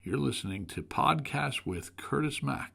You're listening to Podcast with Curtis Mack.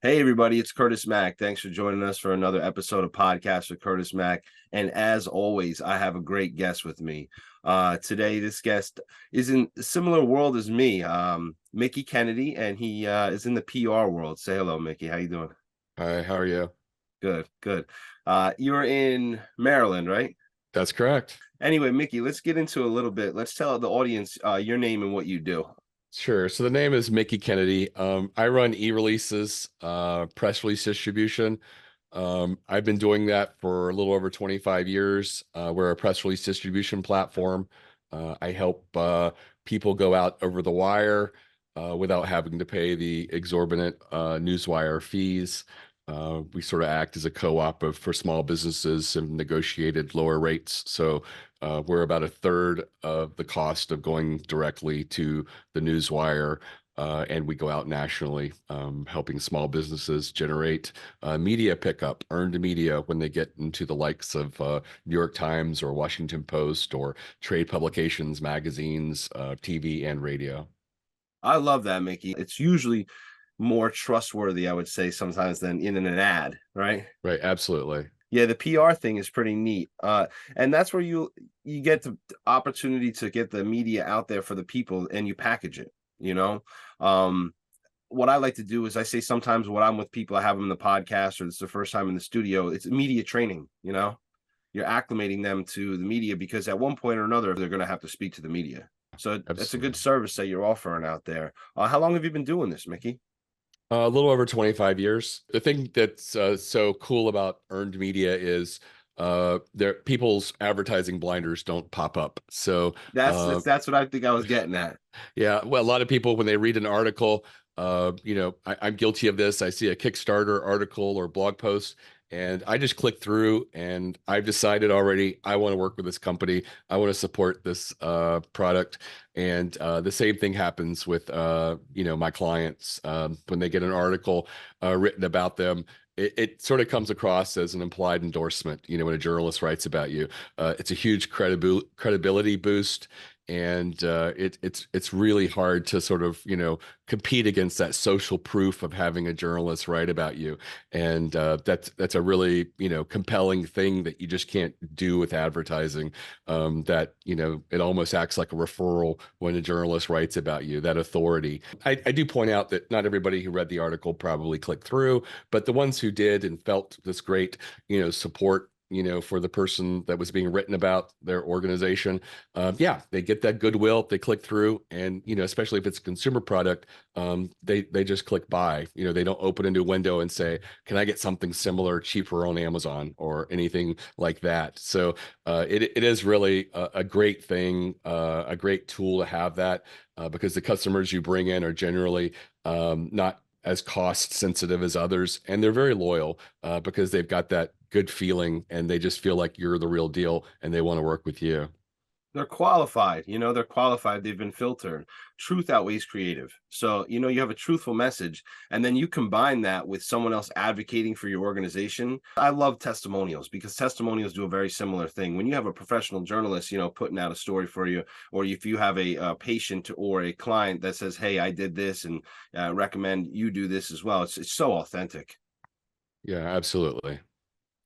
Hey, everybody, it's Curtis Mack. Thanks for joining us for another episode of Podcast with Curtis Mack. And as always, I have a great guest with me. Today, this guest is in a similar world as me, Mickie Kennedy, and he is in the PR world. Say hello, Mickie. How you doing? Hi, how are you? Good, good. You're in Maryland, right? That's correct. Anyway, Mickie, let's get into a little bit. Let's tell the audience your name and what you do. Sure. So the name is Mickie Kennedy. I run e-releases, press release distribution. I've been doing that for a little over 25 years. We're a press release distribution platform. I help people go out over the wire without having to pay the exorbitant newswire fees. We sort of act as a co-op for small businesses and negotiated lower rates. So we're about a third of the cost of going directly to the newswire. And we go out nationally, helping small businesses generate media pickup, earned media when they get into the likes of New York Times or Washington Post or trade publications, magazines, TV, and radio. I love that, Mickie. It's usually more trustworthy, I would say, sometimes than in an ad, right? Right, absolutely. Yeah, the PR thing is pretty neat. And that's where you get the opportunity to get the media out there for the people and you package it, you know? What I like to do is I say sometimes when I'm with people, I have them in the podcast or it's the first time in the studio, it's media training, you know? You're acclimating them to the media because at one point or another, they're going to have to speak to the media. So it's a good service that you're offering out there. How long have you been doing this, Mickie? A little over 25 years. The thing that's so cool about earned media is people's advertising blinders don't pop up. So That's what I think I was getting at. yeah, well, a lot of people when they read an article, I'm guilty of this. I see a Kickstarter article or blog post, and I just click through, and I've decided already I want to work with this company. I want to support this product, and the same thing happens with my clients when they get an article written about them. It sort of comes across as an implied endorsement. When a journalist writes about you, it's a huge credibility boost. And it's really hard to sort of compete against that social proof of having a journalist write about you, and that's a really compelling thing that you just can't do with advertising. That it almost acts like a referral when a journalist writes about you. That authority. I do point out that not everybody who read the article probably clicked through, but the ones who did and felt this great support for the person that was being written about, their organization. Yeah, they get that goodwill, they click through, and especially if it's a consumer product, they just click buy. They don't open a new window and say, can I get something similar, cheaper on Amazon or anything like that? So it is really a great thing, a great tool to have that, because the customers you bring in are generally not as cost sensitive as others, and they're very loyal because they've got that good feeling and they just feel like you're the real deal and they want to work with you. They're qualified, they're qualified. They've been filtered. Truth outweighs creative. So, you have a truthful message and then you combine that with someone else advocating for your organization. I love testimonials because testimonials do a very similar thing. When you have a professional journalist, putting out a story for you, or if you have a patient or a client that says, hey, I did this and recommend you do this as well. It's so authentic. Yeah, absolutely.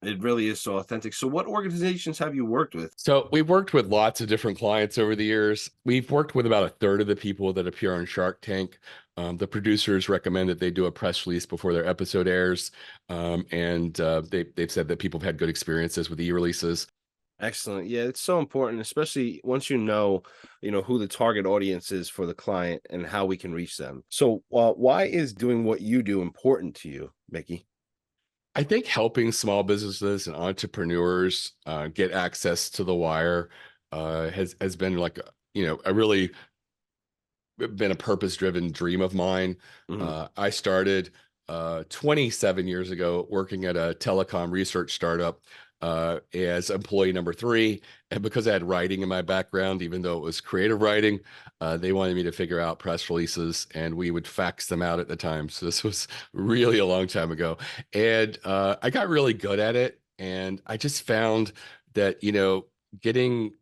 It really is so authentic. So what organizations have you worked with? So we've worked with lots of different clients over the years. We've worked with about a third of the people that appear on Shark Tank. The producers recommend that they do a press release before their episode airs. And they've said that people have had good experiences with e-releases. Excellent. Yeah, it's so important, especially once who the target audience is for the client and how we can reach them. So why is doing what you do important to you, Mickie? I think helping small businesses and entrepreneurs get access to the wire has been like a really been a purpose-driven dream of mine. Mm-hmm. I started 27 years ago working at a telecom research startup as employee number 3. And because I had writing in my background, even though it was creative writing, they wanted me to figure out press releases and we would fax them out at the time. So this was really a long time ago. And I got really good at it. And I just found that, getting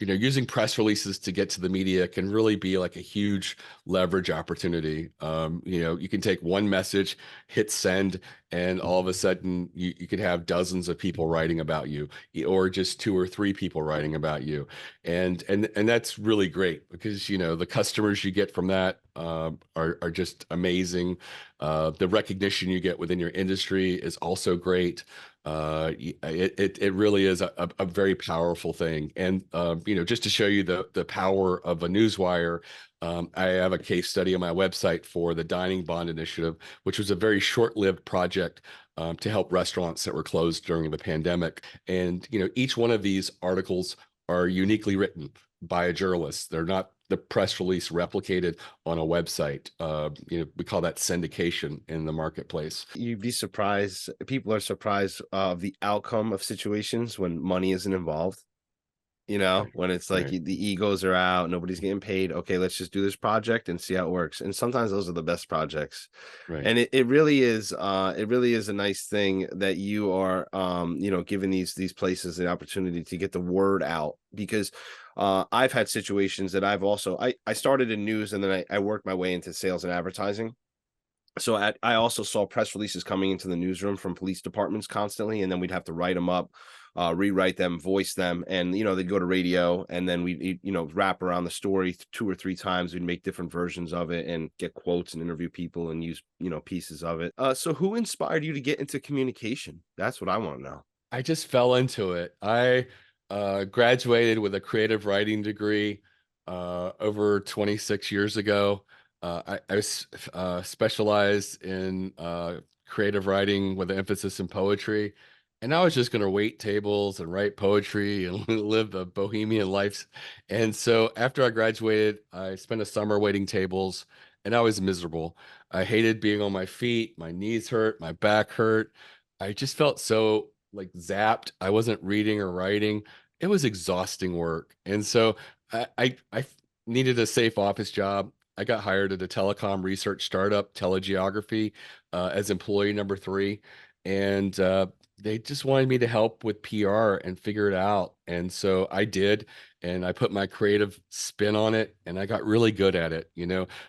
using press releases to get to the media can really be like a huge leverage opportunity. You can take one message, hit send, and all of a sudden you could have dozens of people writing about you, or just 2 or 3 people writing about you. And that's really great because, the customers you get from that are just amazing. The recognition you get within your industry is also great. It really is a very powerful thing. And just to show you the power of a newswire, I have a case study on my website for the Dining Bond Initiative, which was a very short-lived project to help restaurants that were closed during the pandemic. And each one of these articles are uniquely written by a journalist. They're not the press release replicated on a website. We call that syndication in the marketplace. You'd be surprised. People are surprised of the outcome of situations when money isn't involved. When it's like Right. the egos are out, nobody's getting paid. Okay, let's just do this project and see how it works. And sometimes those are the best projects. Right. And it really is a nice thing that you are giving these places the opportunity to get the word out, because I've had situations that I started in news, and then I worked my way into sales and advertising. So I also saw press releases coming into the newsroom from police departments constantly, and then we'd have to write them up, rewrite them, voice them, and they'd go to radio, and then we'd wrap around the story 2 or 3 times. We'd make different versions of it and get quotes and interview people and use pieces of it. So who inspired you to get into communication? That's what I want to know. I just fell into it. I graduated with a creative writing degree over 26 years ago. I specialized in creative writing with an emphasis in poetry. And I was just going to wait tables and write poetry and live a bohemian life. And so after I graduated, I spent a summer waiting tables, and I was miserable. I hated being on my feet. My knees hurt, my back hurt. I just felt so like zapped. I wasn't reading or writing. It was exhausting work. And so I needed a safe office job. I got hired at a telecom research startup, Telegeography, as employee number 3. And they just wanted me to help with PR and figure it out. And so I did, and I put my creative spin on it, and I got really good at it.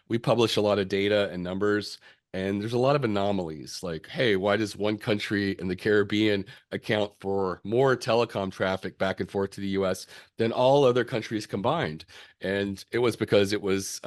We publish a lot of data and numbers, and there's a lot of anomalies like, hey, why does one country in the Caribbean account for more telecom traffic back and forth to the US than all other countries combined? And it was because it was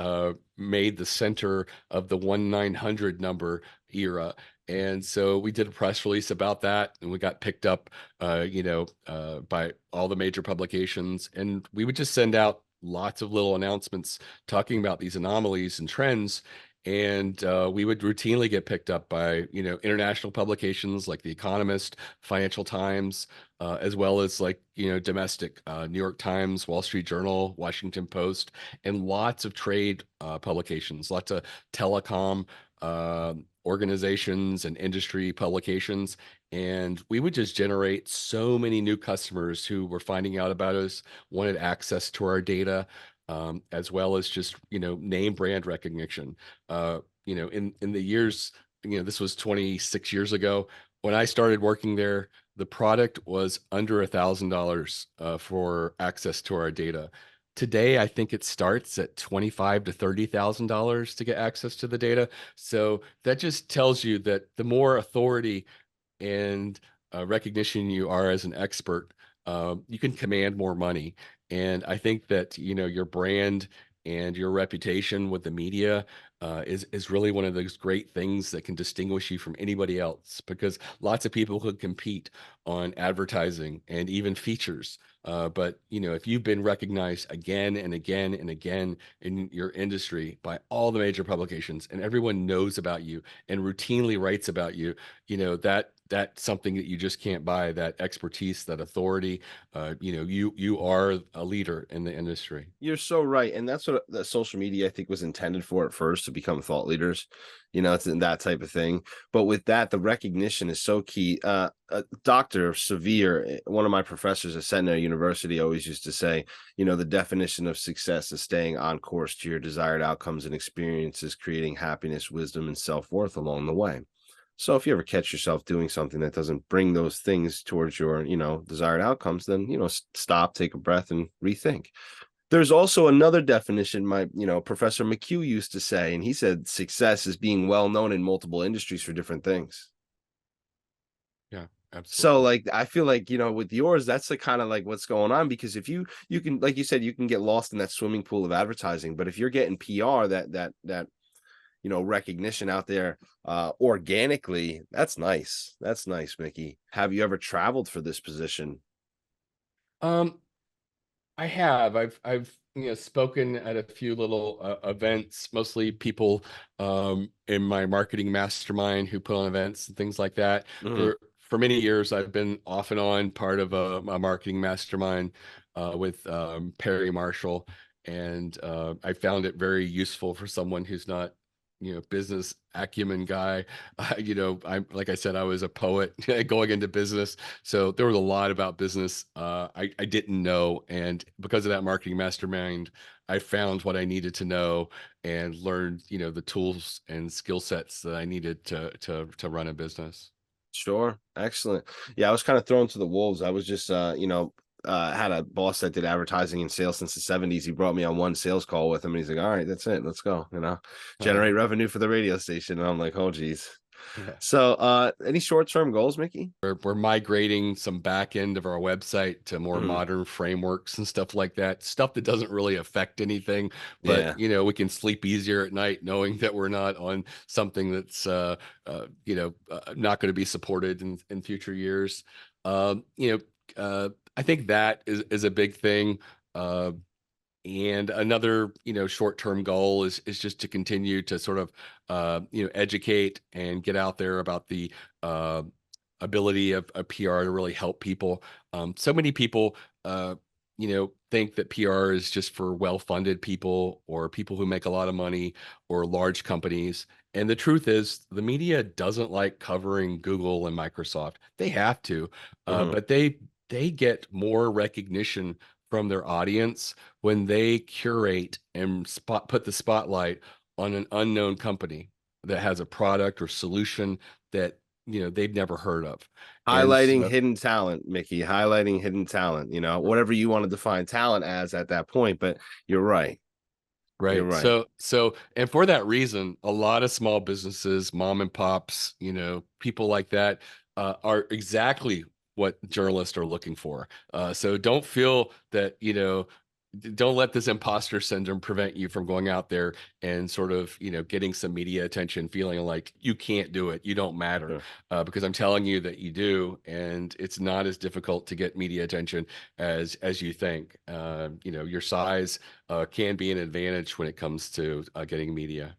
made the center of the 1-900 number era. And so we did a press release about that, and we got picked up, by all the major publications. And we would just send out lots of little announcements talking about these anomalies and trends. And we would routinely get picked up by, international publications like The Economist, Financial Times, as well as like, domestic New York Times, Wall Street Journal, Washington Post, and lots of trade publications, lots of telecom organizations and industry publications. And we would just generate so many new customers who were finding out about us, wanted access to our data, as well as just, name brand recognition. In the years, this was 26 years ago. When I started working there, the product was under $1,000 for access to our data. Today, I think it starts at $25,000 to $30,000 to get access to the data. So that just tells you that the more authority and recognition you are as an expert, you can command more money. And I think that, your brand and your reputation with the media is really one of those great things that can distinguish you from anybody else, because lots of people could compete on advertising and even features. But if you've been recognized again and again and again in your industry by all the major publications, and everyone knows about you and routinely writes about you, that's something that you just can't buy. That expertise, that authority, you are a leader in the industry. You're so right. And that's what the social media, I think, was intended for at first, to become thought leaders. It's in that type of thing. But with that, the recognition is so key. Dr. Severe, one of my professors at Centenary University, always used to say, the definition of success is staying on course to your desired outcomes and experiences, creating happiness, wisdom, and self-worth along the way. So if you ever catch yourself doing something that doesn't bring those things towards your, desired outcomes, then, stop, take a breath, and rethink. There's also another definition Professor McHugh used to say, and he said success is being well known in multiple industries for different things. Yeah, absolutely. So like I feel like, with yours, that's the kind of like what's going on, because if you can, like you said, you can get lost in that swimming pool of advertising, but if you're getting PR, that recognition out there organically, that's nice. That's nice, Mickie. Have you ever traveled for this position? Um, I have. I've spoken at a few little events, mostly people in my marketing mastermind who put on events and things like that. Mhm. For many years, I've been off and on part of a marketing mastermind with Perry Marshall, and I found it very useful for someone who's not business acumen guy. I'm like I said, I was a poet going into business, so there was a lot about business I didn't know, and because of that marketing mastermind, I found what I needed to know and learned the tools and skill sets that I needed to run a business. Sure. Excellent. Yeah, I was kind of thrown to the wolves. I was just had a boss that did advertising and sales since the 70s. He brought me on one sales call with him, and he's like, all right, that's it. Let's go, generate revenue for the radio station. And I'm like, oh geez. Yeah. So any short-term goals, Mickie? We're migrating some back end of our website to more Mhm. modern frameworks and stuff like that. Stuff that doesn't really affect anything, but Yeah. we can sleep easier at night knowing that we're not on something that's not going to be supported in future years. Um, you I think that is a big thing. And another, short-term goal is just to continue to sort of, educate and get out there about the uh, ability of PR to really help people. So many people, think that PR is just for well-funded people or people who make a lot of money or large companies. And the truth is, the media doesn't like covering Google and Microsoft. They have to, Mhm. but they get more recognition from their audience when they curate and put the spotlight on an unknown company that has a product or solution that they've never heard of. And Highlighting so, hidden talent, Mickie. Highlighting hidden talent, whatever you want to define talent as at that point. But you're right. You're right. right. So, and for that reason, a lot of small businesses, mom and pops, people like that, are exactly what journalists are looking for. So don't feel that, don't let this imposter syndrome prevent you from going out there and sort of, getting some media attention, feeling like you can't do it, you don't matter, Sure. because I'm telling you that you do, and it's not as difficult to get media attention as you think. Your size can be an advantage when it comes to getting media.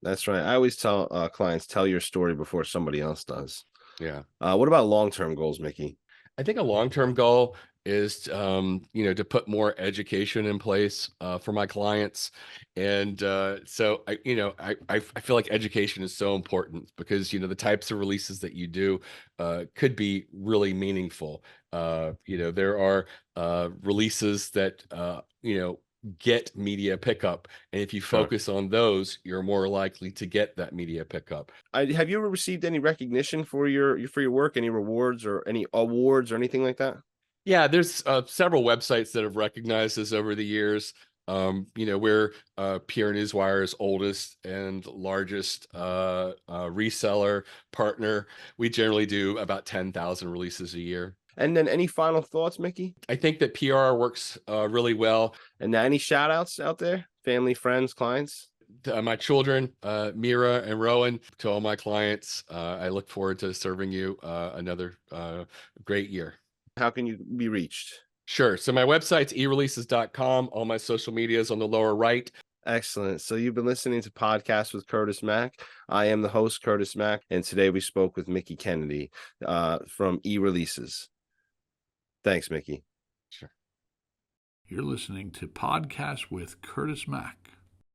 That's right. I always tell clients, tell your story before somebody else does. Yeah. What about long-term goals, Mickie? I think a long-term goal is, to put more education in place for my clients, and so I feel like education is so important because the types of releases that you do could be really meaningful. There are releases that get media pickup, and if you Sure. focus on those, you're more likely to get that media pickup. Have you ever received any recognition for your work? Any rewards or any awards or anything like that? Yeah, there's several websites that have recognized us over the years. We're PR Newswire's oldest and largest reseller partner. We generally do about 10,000 releases a year. And then any final thoughts, Mickie? I think that PR works really well. And now any shout outs out there? Family, friends, clients? To my children, Mira and Rowan, to all my clients, I look forward to serving you another great year. How can you be reached? Sure. So my website's ereleases.com. All my social media is on the lower right. Excellent. So you've been listening to Podcasts with Curtis Mack. I am the host, Curtis Mack, and today we spoke with Mickie Kennedy from eReleases. Thanks, Mickie. Sure. You're listening to Podcast with Curtis Mack.